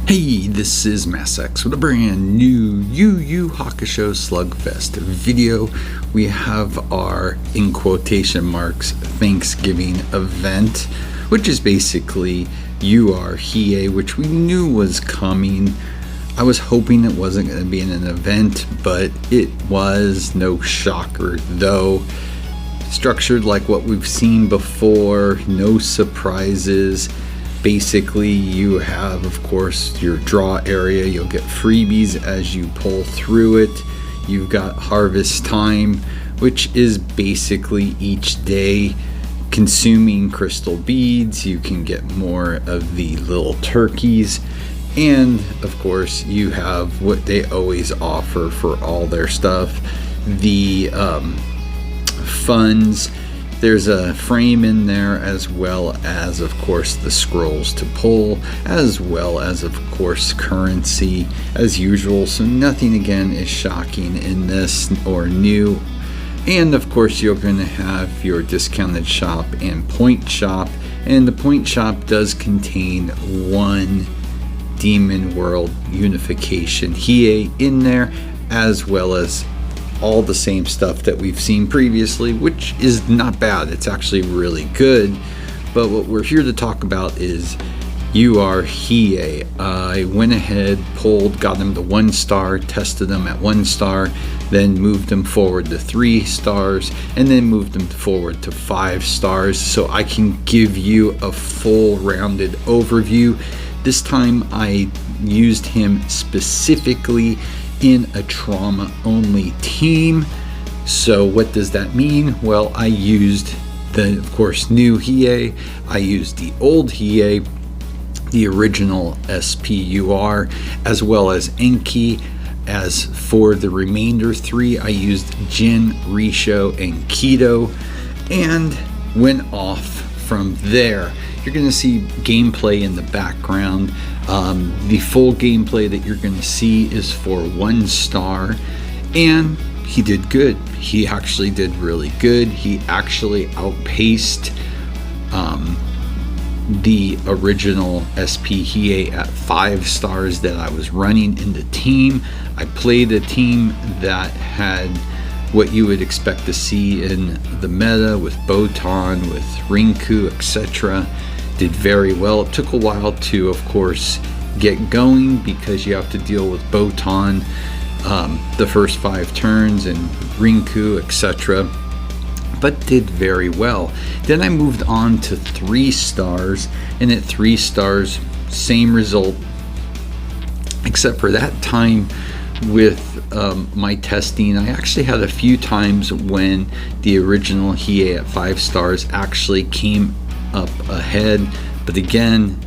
Hey, this is MassX with a brand new Yu Yu Hakusho Slugfest video. We have our, in quotation marks, Thanksgiving event, which is basically Hiei, which we knew was coming. I was hoping it wasn't going to be an event, but it was. No shocker, though. Structured like what we've seen before, no surprises. Basically, you have, of course, your draw area. You'll get freebies as you pull through it. You've got harvest time, which is basically each day consuming crystal beads. You can get more of the little turkeys. And, of course, you have what they always offer for all their stuff. The funds. There's a frame in there, as well as, of course, the scrolls to pull, as well as, of course, currency as usual. So nothing, again, is shocking in this or new. And, of course, you're going to have your discounted shop and point shop. And the point shop does contain one Demon World Unification Hiei in there, as well as all the same stuff that we've seen previously, which is not bad. It's actually really good. But what we're here to talk about is Hiei. I went ahead, pulled, got them to 1 star, tested them at 1 star, then moved them forward to 3 stars, and then moved them forward to 5 stars so I can give you a full rounded overview. This time I used him specifically in a trauma-only team. So what does that mean? Well, I used the, of course, new Hiei. I used the old Hiei, the original SPUR, as well as Enki. As for the remainder 3, I used Jin, Risho, and Kido, and went off from there. You're going to see gameplay in the background. The full gameplay that you're going to see is for 1 star, and he did good. He actually did really good. He actually outpaced the original SP Hiei at 5 stars that I was running in the team. I played a team that had what you would expect to see in the meta with Botan, with Rinku, etc. Did very well. It took a while to, of course, get going because you have to deal with Botan the first 5 turns and Rinku, etc. But did very well. Then I moved on to 3 stars, and at 3 stars, same result, except for that time with my testing. I actually had a few times when the original Hiei at 5 stars actually came up ahead, but again,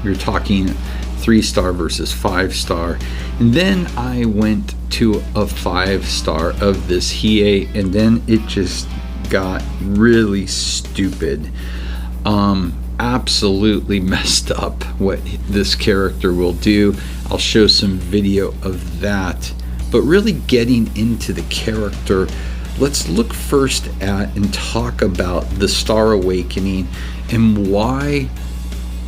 you're talking 3 star versus 5 star. And then I went to a 5 star of this Hiei, and then it just got really stupid. Absolutely messed up what this character will do. I'll show some video of that, but really getting into the character, let's look first at and talk about the Star Awakening and why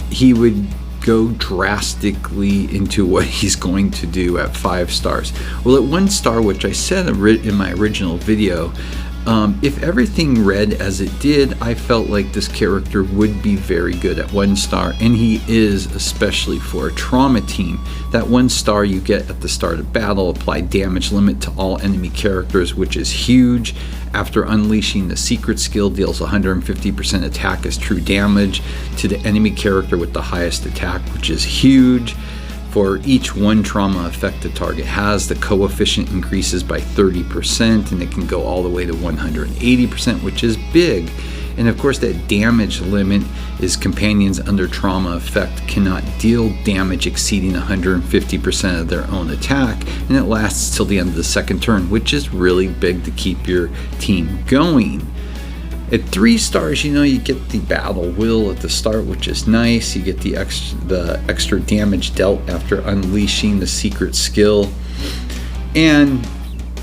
he would go drastically into what he's going to do at 5 stars. Well, at 1 star, which I said in my original video, if everything read as it did, I felt like this character would be very good at 1 star, and he is, especially for a trauma team. That 1 star you get at the start of battle, apply damage limit to all enemy characters, which is huge. After unleashing the secret skill, deals 150% attack as true damage to the enemy character with the highest attack, which is huge. For each 1 trauma effect the target has, the coefficient increases by 30%, and it can go all the way to 180%, which is big. And of course, that damage limit is companions under trauma effect cannot deal damage exceeding 150% of their own attack, and it lasts till the end of the 2nd turn, which is really big to keep your team going. At 3 stars, you get the battle will at the start, which is nice. You get the extra damage dealt after unleashing the secret skill, and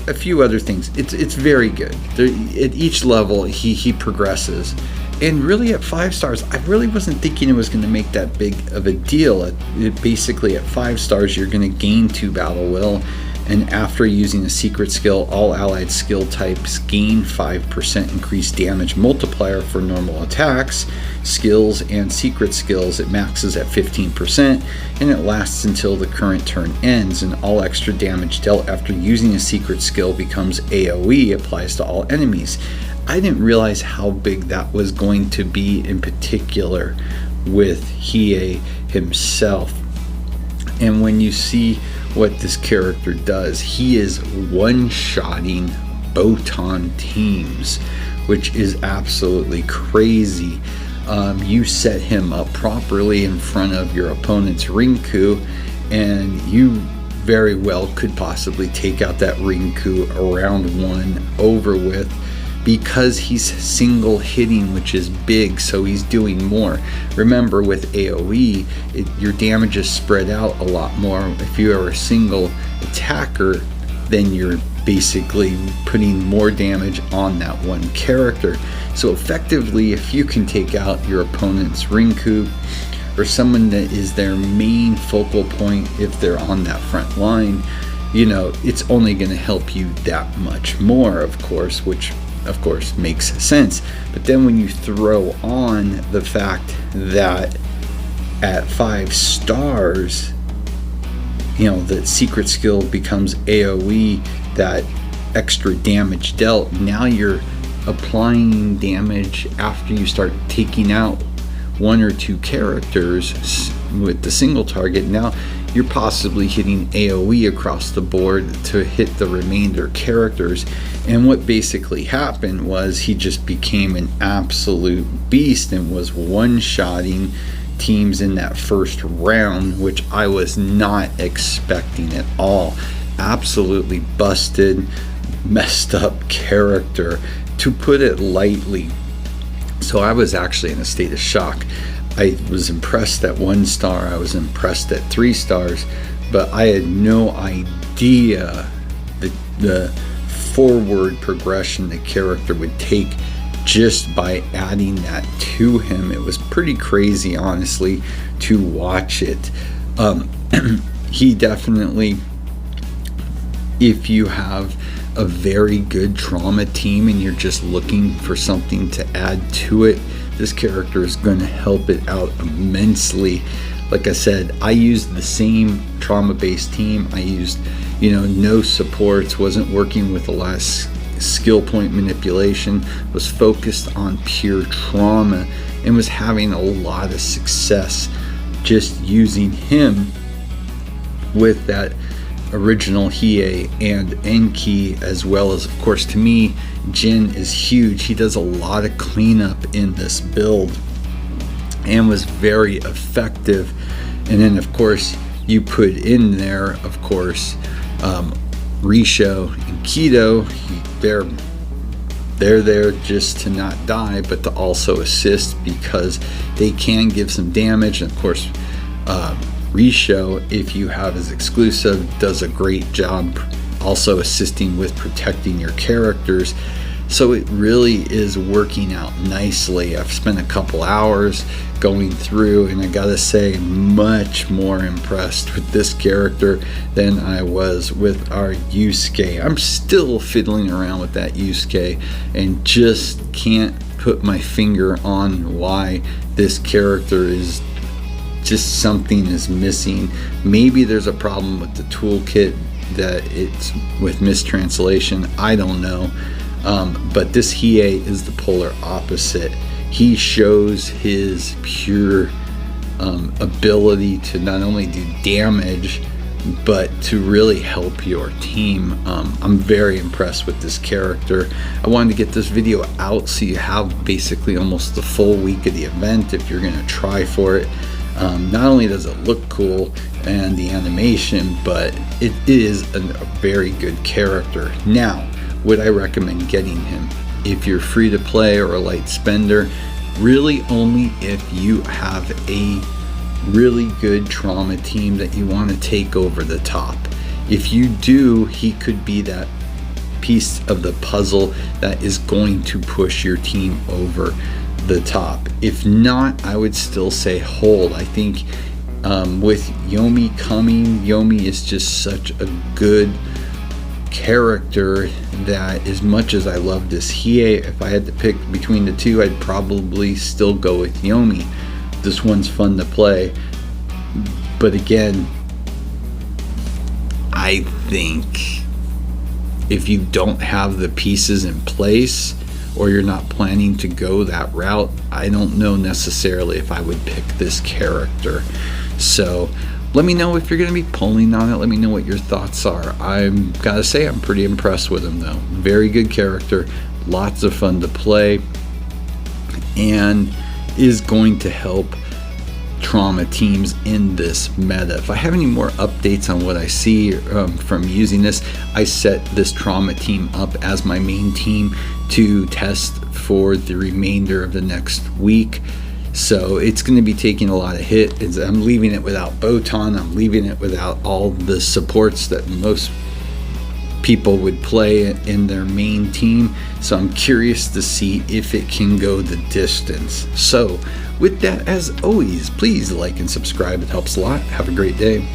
a few other things. It's very good. At each level, he progresses, And really at 5 stars, I really wasn't thinking it was going to make that big of a deal. Basically at 5 stars, you're going to gain 2 battle will, and after using a secret skill, all allied skill types gain 5% increased damage multiplier for normal attacks, skills, and secret skills. It maxes at 15%, and it lasts until the current turn ends, and all extra damage dealt after using a secret skill becomes AoE, applies to all enemies. I didn't realize how big that was going to be, in particular with Hiei himself. And when you see what this character does, he is one-shotting Botan teams, which is absolutely crazy. You set him up properly in front of your opponent's Rinku, and you very well could possibly take out that Rinku around 1 over with, because he's single hitting, which is big, so he's doing more. Remember, with AoE, your damage is spread out a lot more. If you are a single attacker, then you're basically putting more damage on that one character. So effectively, if you can take out your opponent's Rinku, or someone that is their main focal point if they're on that front line, it's only going to help you that much more, of course, which of course makes sense. But then when you throw on the fact that at 5 stars, the secret skill becomes AoE, that extra damage dealt, now you're applying damage after you start taking out 1 or 2 characters with the single target. Now you're possibly hitting AoE across the board to hit the remainder characters. And what basically happened was he just became an absolute beast and was one-shotting teams in that first round, which I was not expecting at all. Absolutely busted, messed up character, to put it lightly. So I was actually in a state of shock. I was impressed at 1 star, I was impressed at 3 stars, but I had no idea the forward progression the character would take just by adding that to him. It was pretty crazy, honestly, to watch it. He definitely, if you have a very good trauma team and you're just looking for something to add to it, this character is going to help it out immensely. Like I said, I used the same trauma-based team. I used, no supports, wasn't working with a lot of skill point manipulation, was focused on pure trauma, and was having a lot of success just using him with that original Hiei and Enki, as well as, of course, to me, Jin is huge. He does a lot of cleanup in this build and was very effective. And then, of course, you put in there, of course, Risho and Kido. They're there just to not die, but to also assist, because they can give some damage. And of course, Risho, if you have his exclusive, does a great job also assisting with protecting your characters. So it really is working out nicely. I've spent a couple hours going through, and I gotta say, much more impressed with this character than I was with our Yusuke. I'm still fiddling around with that Yusuke and just can't put my finger on why this character is just, something is missing. Maybe there's a problem with the toolkit, that it's with mistranslation, I don't know. But this Hiei is the polar opposite. He shows his pure ability to not only do damage, but to really help your team. I'm very impressed with this character. I wanted to get this video out so you have basically almost the full week of the event if you're going to try for it. Not only does it look cool and the animation, but it is a very good character. Now, would I recommend getting him? If you're free to play or a light spender, really only if you have a really good trauma team that you want to take over the top. If you do, he could be that piece of the puzzle that is going to push your team over the top. If not, I would still say hold. I think with Yomi coming, Yomi is just such a good character that as much as I love this Hiei, if I had to pick between the two, I'd probably still go with Yomi. This one's fun to play, but again, I think if you don't have the pieces in place or you're not planning to go that route, I don't know necessarily if I would pick this character. So let me know if you're going to be pulling on it. Let me know what your thoughts are. I'm gotta say, I'm pretty impressed with him though. Very good character, lots of fun to play, and is going to help trauma teams in this meta. If I have any more updates on what I see from using this, I set this trauma team up as my main team to test for the remainder of the next week. So it's going to be taking a lot of hit. I'm leaving it without Botan. I'm leaving it without all the supports that most people would play in their main team. So I'm curious to see if it can go the distance. So with that, as always, please like and subscribe. It helps a lot. Have a great day.